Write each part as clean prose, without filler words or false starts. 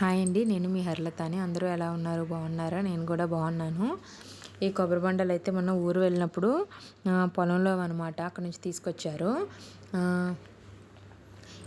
Hi అండి. నేను మీ హర్లతాని. అందరూ ఎలా ఉన్నారు? బాగున్నారా? నేను కూడా బాగున్నాను. ఈ కొబ్బరి బండలైతే మొన్న ఊరు వెళ్ళినప్పుడు పొలంలో అనమాట. అక్కడి నుంచి తీసుకొచ్చారు. ఆహ్,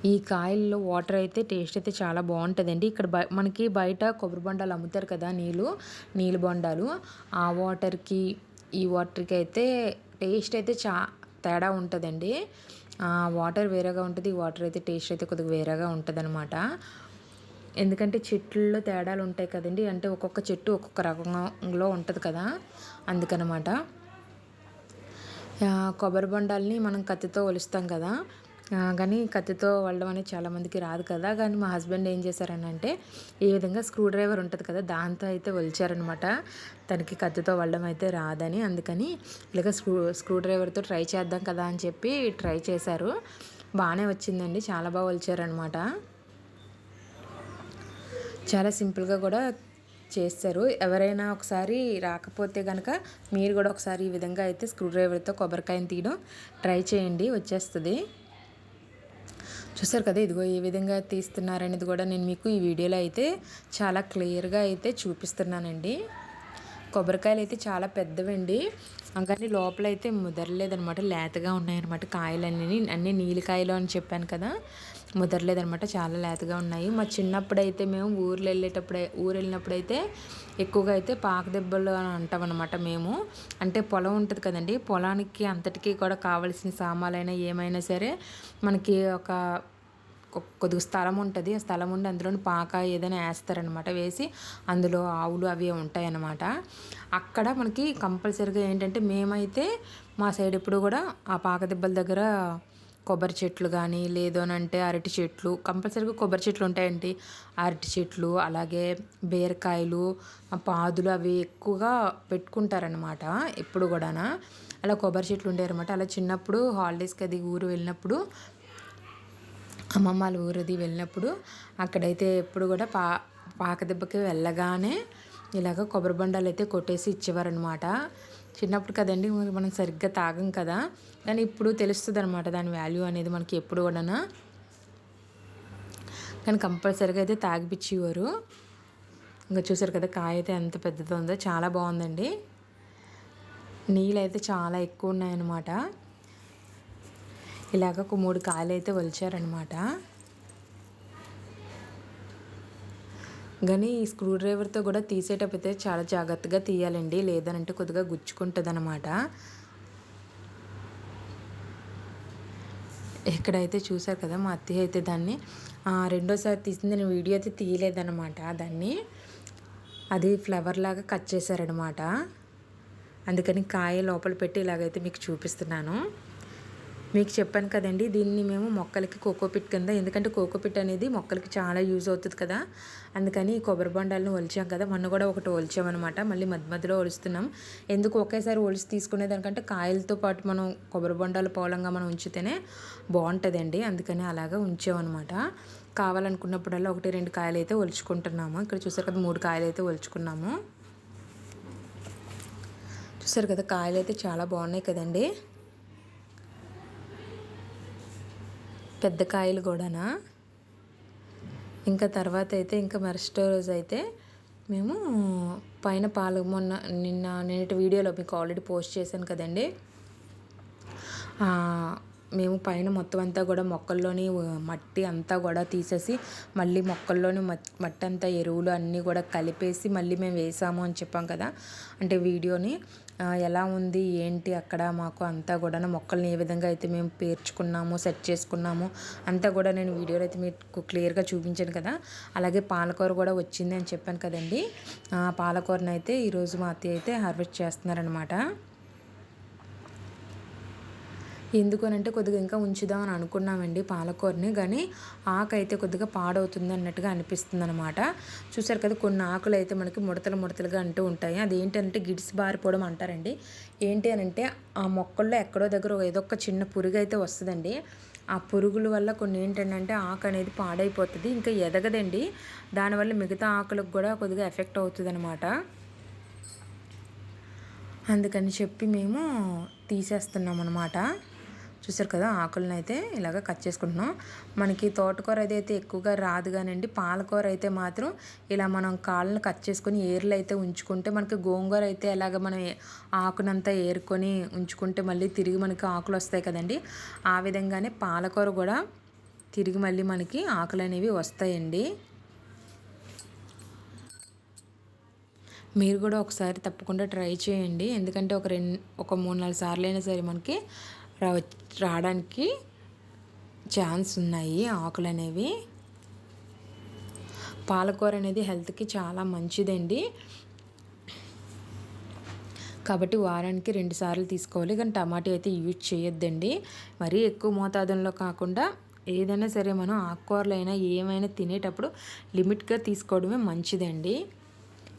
ఈ కాయల్లో వాటర్ అయితే టేస్ట్ అయితే చాలా బాగుంటుందండి. ఇక్కడ మనకి బయట కొబ్బరి బొండాలు అమ్ముతారు కదా! నీళ్ళు బొండాలు. ఆ వాటర్‌కి, ఈ వాటర్‌కి అయితే టేస్ట్ అయితే తేడా ఉంటదండి. వాటర్ వేరేగా ఉంటది. ఈ వాటర్ అయితే టేస్ట్ అయితే కొద్దిగా వేరేగా ఉంటదనమాట. ఎందుకంటే చెట్లలో తేడాలు ఉంటాయి కదండీ! అంటే ఒక్కొక్క చెట్టు ఒక్కొక్క రకంలో ఉంటది కదా! అందుకనమాట. కొబ్బరి బొండాల్ని మనం కత్తితో ఒలుస్తాం కదా! కానీ కత్తితో ఒలడం అనేది చాలామందికి రాదు కదా! కానీ మా హస్బెండ్ ఏం చేశారనంటే, ఈ విధంగా స్క్రూ డ్రైవర్ ఉంటది కదా! దాంతో అయితే ఒలిచారనమాట. తనకి కత్తితో ఒలడం అయితే రాదని. అందుకని ఇలాగ స్క్రూ డ్రైవర్‌తో ట్రై చేద్దాం కదా అని చెప్పి ట్రై చేశారు. బానే వచ్చిందండి. చాలా బాగా ఒలిచారనమాట. చాలా సింపుల్‌గా కూడా చేస్తారు. ఎవరైనా ఒకసారి రాకపోతే గనక మీరు కూడా ఒకసారి ఈ విధంగా అయితే స్క్రూ డ్రైవర్‌తో కొబ్బరికాయని తీయడం ట్రై చేయండి, వచ్చేస్తది. చూసారు కదా! ఇదిగో ఏ విధంగా తీస్తున్నారనేది కూడా నేను మీకు ఈ వీడియోలో అయితే చాలా క్లియర్‌గా అయితే చూపిస్తున్నానండి. కొబ్బరికాయలైతే చాలా పెద్దవండి. కానీ లోపలైతే ముదరలేదనమాట. లేతగా ఉన్నాయన్నమాట కాయలన్నీ. అన్నీ నీలికాయలు అని చెప్పాను కదా! ముదరలేదనమాట. చాలా లేతగా ఉన్నాయి. మా చిన్నప్పుడైతే మేము ఊరెళ్ళినప్పుడైతే ఎక్కువగా అయితే పాకదెబ్బలు అని అంటామనమాట మేము. అంటే పొలం ఉంటది కదండీ! పొలానికి అంతటికి కూడా కావాల్సిన సామాన్లైనా ఏమైనా సరే మనకి కొద్దిగా స్థలం ఉంటది. ఆ స్థలం ఉండి అందులోని పాక ఏదైనా ఏస్తారనమాట. వేసి అందులో ఆవులు అవి ఉంటాయన్నమాట. అక్కడ మనకి కంపల్సరీగా ఏంటంటే మేమైతే మా సైడ్ ఎప్పుడు కూడా ఆ పాక దెబ్బల దగ్గర కొబ్బరి చెట్లు కానీ, లేదు అనంటే అరటి చెట్లు, కంపల్సరీగా కొబ్బరి చెట్లు ఉంటాయండి. అరటి చెట్లు, అలాగే బీరకాయలు, పాదులు అవి ఎక్కువగా పెట్టుకుంటారనమాట ఎప్పుడు కూడాన. అలా కొబ్బరి చెట్లు ఉండేవన్నమాట. అలా చిన్నప్పుడు హాలిడేస్‌కి అది ఊరు వెళ్ళినప్పుడు, అమ్మమ్మ వాళ్ళ ఊరిది వెళ్ళినప్పుడు అక్కడైతే ఎప్పుడు కూడా పాక దెబ్బకి వెళ్ళగానే ఇలాగ కొబ్బరి బొండాలు అయితే కొట్టేసి ఇచ్చేవారనమాట. చిన్నప్పుడు కదండి మనం సరిగ్గా తాగం కదా! కానీ ఇప్పుడు తెలుస్తుంది అనమాట దాని వాల్యూ అనేది మనకి ఎప్పుడు కూడానా. కానీ కంపల్సరీగా అయితే తాగిపిచ్చేవారు. ఇంకా చూసారు కదా కాయ అయితే ఎంత పెద్దదో ఉందో, చాలా బాగుందండి. నీళ్ళు అయితే చాలా ఎక్కువ ఉన్నాయన్నమాట. ఇలాగ ఒక 3 కాయలు అయితే ఒలిచారనమాట. కానీ ఈ స్క్రూ డ్రైవర్తో కూడా తీసేటప్పుడు అయితే చాలా జాగ్రత్తగా తీయాలండి. లేదనంటే కొద్దిగా గుచ్చుకుంటుందన్నమాట. ఇక్కడైతే చూసారు కదా మా అత్తయ్య అయితే దాన్ని రెండోసారి తీసింది. నేను వీడియో అయితే తీయలేదన్నమాట దాన్ని. అది ఫ్లవర్ లాగా కట్ చేశారనమాట. అందుకని కాయ లోపల పెట్టి ఇలాగైతే మీకు చూపిస్తున్నాను. మీకు చెప్పాను కదండి, దీన్ని మేము మొక్కలకి కోకోపిట్ కింద, ఎందుకంటే కోకోపిట్ అనేది మొక్కలకి చాలా యూజ్ అవుతుంది కదా! అందుకని ఈ కొబ్బరి బొండాలను ఒలిచాం కదా! మొన్న కూడా ఒకటి ఒలిచామనమాట. మళ్ళీ మధ్యలో ఒలుస్తున్నాం. ఎందుకు ఒకేసారి ఒలిచి తీసుకునే దానికంటే కాయలతో పాటు మనం కొబ్బరి బొండాలు పోలంగా మనం ఉంచితేనే బాగుంటుందండి. అందుకని అలాగా ఉంచామన్నమాట. కావాలనుకున్నప్పుడల్లా 1, 2 కాయలు అయితే ఒలుచుకుంటున్నాము. ఇక్కడ చూసారు కదా 3 కాయలు అయితే ఒలుచుకున్నాము. చూసారు కదా కాయలు అయితే చాలా బాగున్నాయి కదండి, పెద్ద కాయలు కూడానా. ఇంకా తర్వాత అయితే ఇంకా మరుసటి రోజు అయితే మేము పైన నిన్నటి వీడియోలో మీకు ఆల్రెడీ పోస్ట్ చేశాను కదండి. మేము పైన మొత్తం అంతా కూడా మొక్కల్లోని మట్టి అంతా కూడా తీసేసి మళ్ళీ మొక్కల్లోని మట్టి అంతా ఎరువులు అన్నీ కూడా కలిపేసి మళ్ళీ మేము వేసాము అని చెప్పాం కదా. అంటే వీడియోని ఎలా ఉంది ఏంటి అక్కడ మాకు అంతా కూడా మొక్కల్ని ఏ విధంగా అయితే మేము పేర్చుకున్నాము, సెట్ చేసుకున్నాము అంతా కూడా నేను వీడియోలో అయితే మీకు క్లియర్గా చూపించాను కదా. అలాగే పాలకూర కూడా వచ్చింది అని చెప్పాను కదండి. పాలకూరని అయితే ఈరోజు మా అత్తయ్య అయితే హార్వెస్ట్ చేస్తున్నారనమాట. ఎందుకనంటే కొద్దిగా ఇంకా ఉంచుదామని అనుకున్నామండి పాలకూరని. కానీ ఆకు అయితే కొద్దిగా పాడవుతుంది అన్నట్టుగా అనిపిస్తుంది అనమాట. చూసారు కదా కొన్ని ఆకులు అయితే మనకి ముడతలుగా అంటూ ఉంటాయి. అదేంటంటే గిడ్స్ బారిపోవడం అంటారండి. ఏంటి అనంటే ఆ మొక్కల్లో ఎక్కడో దగ్గర ఏదో ఒక చిన్న పురుగు అయితే వస్తుందండి. ఆ పురుగుల వల్ల కొన్ని ఏంటంటే ఆకు అనేది పాడైపోతుంది, ఇంకా ఎదగదండి. దానివల్ల మిగతా ఆకులకు కూడా కొద్దిగా ఎఫెక్ట్ అవుతుంది అనమాట. అందుకని చెప్పి మేము తీసేస్తున్నాం అనమాట. చూసారు కదా, ఆకులను అయితే ఇలాగ కట్ చేసుకుంటున్నాం. మనకి తోటకూర అయితే ఎక్కువగా రాదు కానండి, పాలకూర అయితే మాత్రం ఇలా మనం కాళ్ళను కట్ చేసుకొని ఏర్లు అయితే ఉంచుకుంటే, మనకి గోంగూర అయితే ఎలాగ మనం ఆకునంతా ఏరుకొని ఉంచుకుంటే మళ్ళీ తిరిగి మనకి ఆకులు వస్తాయి కదండి, ఆ విధంగానే పాలకూర కూడా తిరిగి మళ్ళీ మనకి ఆకులు అనేవి వస్తాయండి. మీరు కూడా ఒకసారి తప్పకుండా ట్రై చేయండి. ఎందుకంటే ఒక 3-4 సార్లు అయినా సరే మనకి రావడానికి ఛాన్స్ ఉన్నాయి ఆకులు అనేవి. పాలకూర అనేది హెల్త్కి చాలా మంచిదండి, కాబట్టి వారానికి 2 సార్లు తీసుకోవాలి. కానీ టమాటా అయితే యూజ్ చేయొద్దండి. మరీ ఎక్కువ మోతాదులో కాకుండా ఏదైనా సరే మనం ఆకుకూరలైనా ఏమైనా తినేటప్పుడు లిమిట్గా తీసుకోవడమే మంచిదండి.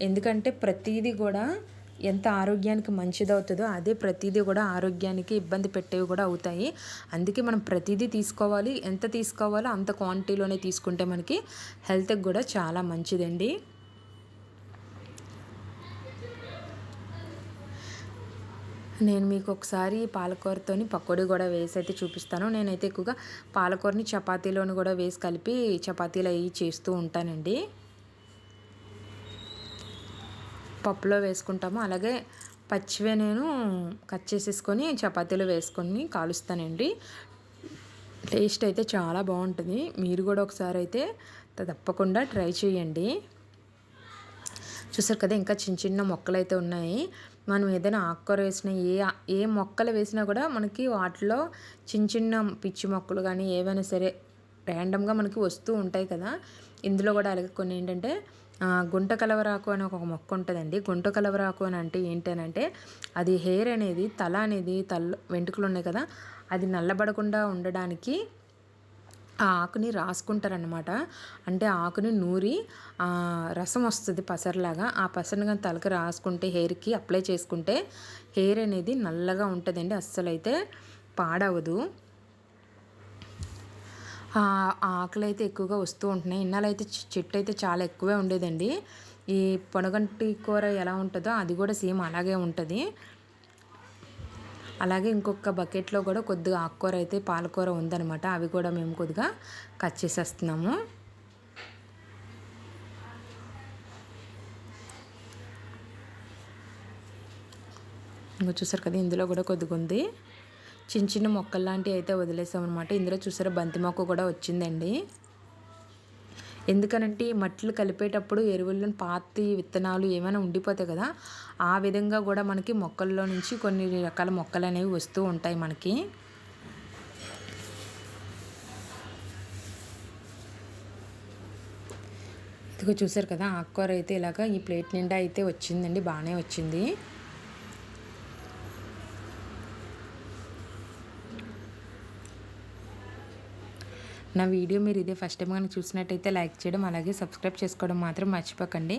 ఎందుకంటే ప్రతిదీ కూడా ఎంత ఆరోగ్యానికి మంచిదవుతుందో అదే ప్రతిదీ కూడా ఆరోగ్యానికి ఇబ్బంది పెట్టేవి కూడా అవుతాయి. అందుకే మనం ప్రతిదీ తీసుకోవాలి, ఎంత తీసుకోవాలో అంత క్వాంటిటీలోనే తీసుకుంటే మనకి హెల్త్కి కూడా చాలా మంచిదండి. నేను మీకు ఒకసారి పాలకూరతోని పకోడీ కూడా వేసి అయితే చూపిస్తాను. నేనైతే ఎక్కువగా పాలకూరని చపాతీలోని కూడా వేసి కలిపి చపాతీలు అవి చేస్తూ ఉంటానండి. పప్పులో వేసుకుంటాము, అలాగే పచ్చివే నేను కట్ చేసేసుకొని చపాతీలో వేసుకొని కాలుస్తానండి. టేస్ట్ అయితే చాలా బాగుంటుంది. మీరు కూడా ఒకసారి అయితే తప్పకుండా ట్రై చేయండి. చూసారు కదా, ఇంకా చిన్న చిన్న మొక్కలు అయితే ఉన్నాయి. మనం ఏదైనా ఆకుకూర వేసినా ఏ మొక్కలు వేసినా కూడా మనకి వాటిలో చిన్న చిన్న పిచ్చి మొక్కలు కానీ ఏవైనా సరే ర్యాండమ్గా మనకి వస్తూ ఉంటాయి కదా. ఇందులో కూడా అలాగే కొన్ని ఏంటంటే గుంట కలవరాకు అని ఒక మొక్క ఉంటుందండి. గుంట కలవరాకు అని అంటే ఏంటనంటే అది హెయిర్ అనేది తల వెంట్రుకలు ఉన్నాయి కదా, అది నల్లబడకుండా ఉండడానికి ఆ ఆకుని రాసుకుంటారనమాట. అంటే ఆకుని నూరి రసం వస్తుంది పసరలాగా, ఆ పసరుని కానీ తలకి రాసుకుంటే, హెయిర్కి అప్లై చేసుకుంటే హెయిర్ అనేది నల్లగా ఉంటుందండి, అస్సలు అయితే పాడవదు. ఆకులు అయితే ఎక్కువగా వస్తూ ఉంటున్నాయి. ఇన్నాళ్ళైతే చెట్టు అయితే చాలా ఎక్కువే ఉండేదండి. ఈ పొనగంటి కూర ఎలా ఉంటుందో అది కూడా సేమ్ అలాగే ఉంటుంది. అలాగే ఇంకొక బకెట్లో కూడా కొద్దిగా ఆకుకూర అయితే పాలకూర ఉందన్నమాట, అవి కూడా మేము కొద్దిగా కట్ చేసేస్తున్నాము. ఇంకా చూసారు కదా, ఇందులో కూడా కొద్దిగా ఉంది. చిన్న చిన్న మొక్కలు లాంటివి అయితే వదిలేసామన్నమాట. ఇందులో చూసారా బంతి మొక్క కూడా వచ్చిందండి. ఎందుకనంటే మట్లు కలిపేటప్పుడు ఎరువులను పాతి విత్తనాలు ఏమైనా ఉండిపోతాయి కదా, ఆ విధంగా కూడా మనకి మొక్కల్లో నుంచి కొన్ని రకాల మొక్కలు అనేవి వస్తూ ఉంటాయి మనకి. ఇదిగో చూసారు కదా, ఆకుకూర అయితే ఇలాగా ఈ ప్లేట్ నిండా అయితే వచ్చిందండి, బాగానే వచ్చింది. నా వీడియో మీరు ఇదే ఫస్ట్ టైం కానీ చూసినట్టయితే లైక్ చేయడం, అలాగే సబ్స్క్రైబ్ చేసుకోవడం మాత్రం మర్చిపోకండి.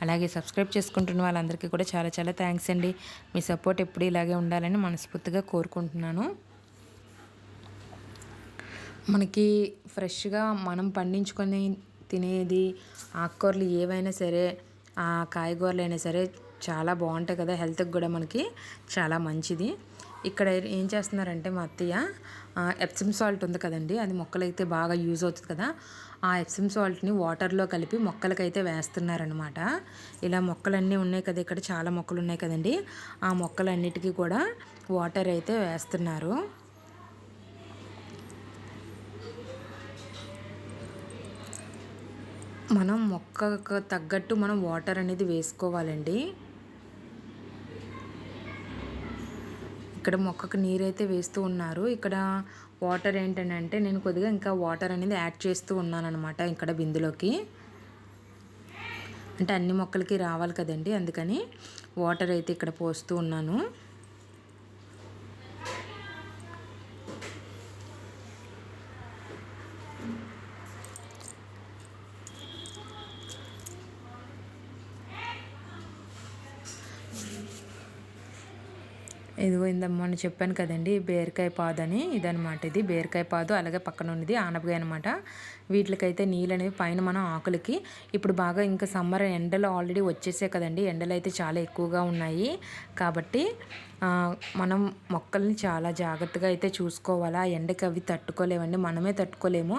అలాగే సబ్స్క్రైబ్ చేసుకుంటున్న వాళ్ళందరికీ కూడా చాలా చాలా థ్యాంక్స్ అండి. మీ సపోర్ట్ ఎప్పుడు ఇలాగే ఉండాలని మనస్ఫూర్తిగా కోరుకుంటున్నాను. మనకి ఫ్రెష్గా మనం పండించుకొని తినేది ఆకుకూరలు ఏవైనా సరే, కాయగూరలు అయినా సరే చాలా బాగుంటాయి కదా, హెల్త్కి కూడా మనకి చాలా మంచిది. ఇక్కడ ఏం చేస్తున్నారంటే మా అత్తయ్య ఎప్సమ్ సాల్ట్ ఉంది కదండి, అది మొక్కలైతే బాగా యూజ్ అవుతుంది కదా, ఆ ఎప్సమ్ సాల్ట్ని వాటర్లో కలిపి మొక్కలకైతే వేస్తున్నారనమాట. ఇలా మొక్కలన్నీ ఉన్నాయి కదా, ఇక్కడ చాలా మొక్కలు ఉన్నాయి కదండి, ఆ మొక్కలన్నిటికీ కూడా వాటర్ అయితే వేస్తున్నారు. మనం మొక్కకు తగ్గట్టు మనం వాటర్ అనేది వేసుకోవాలండి. ఇక్కడ మొక్కకు నీరైతే వేస్తూ ఉన్నారు. ఇక్కడ వాటర్ ఏంటంటే నేను కొద్దిగా ఇంకా వాటర్ అనేది యాడ్ చేస్తూ ఉన్నాను అనమాట ఇక్కడ బిందులోకి. అంటే అన్ని మొక్కలకి రావాలి కదండి, అందుకని వాటర్ అయితే ఇక్కడ పోస్తూ ఉన్నాను. ఇదిగో మొన్న చెప్పాను కదండి బీరకాయ పాదు అని, ఇదనమాట. ఇది బీరకాయ పాదు, అలాగే పక్కన ఉన్నది ఆనపకాయ అనమాట. వీటికైతే నీళ్ళు అనేవి పైన మనం ఆకులకి ఇప్పుడు బాగా ఇంకా సమ్మర్ ఎండలు ఆల్రెడీ వచ్చేసాయి కదండి, ఎండలు అయితే చాలా ఎక్కువగా ఉన్నాయి. కాబట్టి మనం మొక్కల్ని చాలా జాగ్రత్తగా అయితే చూసుకోవాలా. ఎండకి అవి తట్టుకోలేవండి, మనమే తట్టుకోలేము.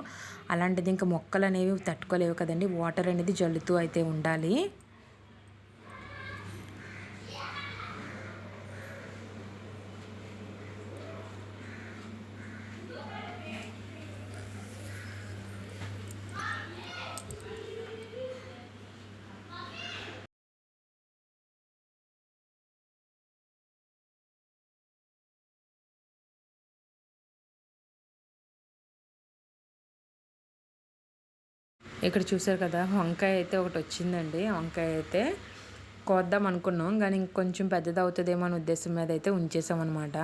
అలాంటిది ఇంకా మొక్కలు అనేవి తట్టుకోలేవు కదండి. వాటర్ అనేది జల్లుతూ అయితే ఉండాలి. ఇక్కడ చూసారు కదా, వంకాయ అయితే ఒకటి వచ్చిందండి. వంకాయ అయితే కోద్దాం అనుకున్నాం, కానీ ఇంకొంచెం పెద్దది అవుతుందేమో అనే ఉద్దేశం మీద అయితే ఉంచేసాం అనమాట.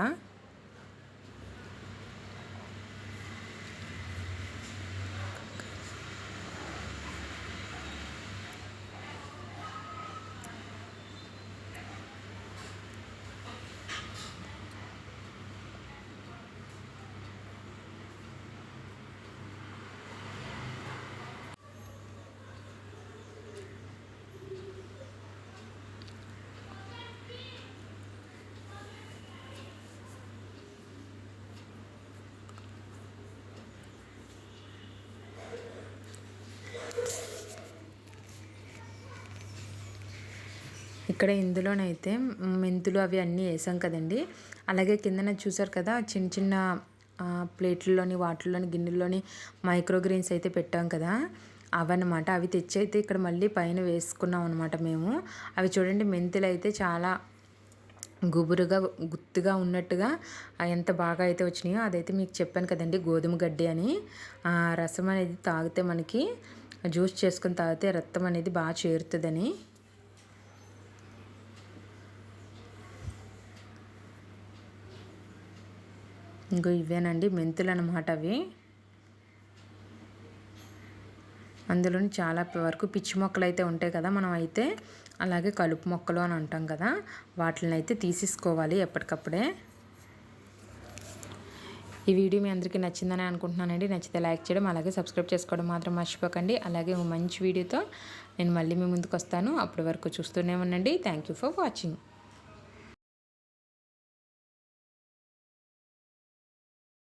ఇక్కడ ఇందులోనైతే మెంతులు అవి అన్నీ వేసాం కదండి. అలాగే కిందన చూసారు కదా, చిన్న చిన్న ప్లేట్లలోని వాటిల్లోని గిన్నెల్లోని మైక్రోగ్రీన్స్ అయితే పెట్టాం కదా, అవన్నమాట. అవి తెచ్చి అయితే ఇక్కడ మళ్ళీ పైన వేసుకున్నాం అనమాట మేము. అవి చూడండి, మెంతులు అయితే చాలా గుబురుగా గుత్తుగా ఉన్నట్టుగా ఎంత బాగా అయితే వచ్చినాయో. అదైతే మీకు చెప్పాను కదండి, గోధుమ గడ్డి అని. రసం అనేది తాగితే మనకి జ్యూస్ చేసుకొని తాగితే రక్తం అనేది బాగా చేరుతుందని. ఇంకో ఇవేనండి మెంతులు అనమాట. అవి అందులోని చాలా వరకు పిచ్చి మొక్కలు అయితే ఉంటాయి కదా, మనం అయితే అలాగే కలుపు మొక్కలు అని అంటాం కదా, వాటిని అయితే తీసేసుకోవాలి ఎప్పటికప్పుడే. ఈ వీడియో మీ అందరికీ నచ్చిందని అనుకుంటున్నానండి. నచ్చితే లైక్ చేయడం, అలాగే సబ్స్క్రైబ్ చేసుకోవడం మాత్రం మర్చిపోకండి. అలాగే మంచి వీడియోతో నేను మళ్ళీ మీ ముందుకు వస్తాను. అప్పటి వరకు చూస్తూనే ఉండండి. Thank you for watching.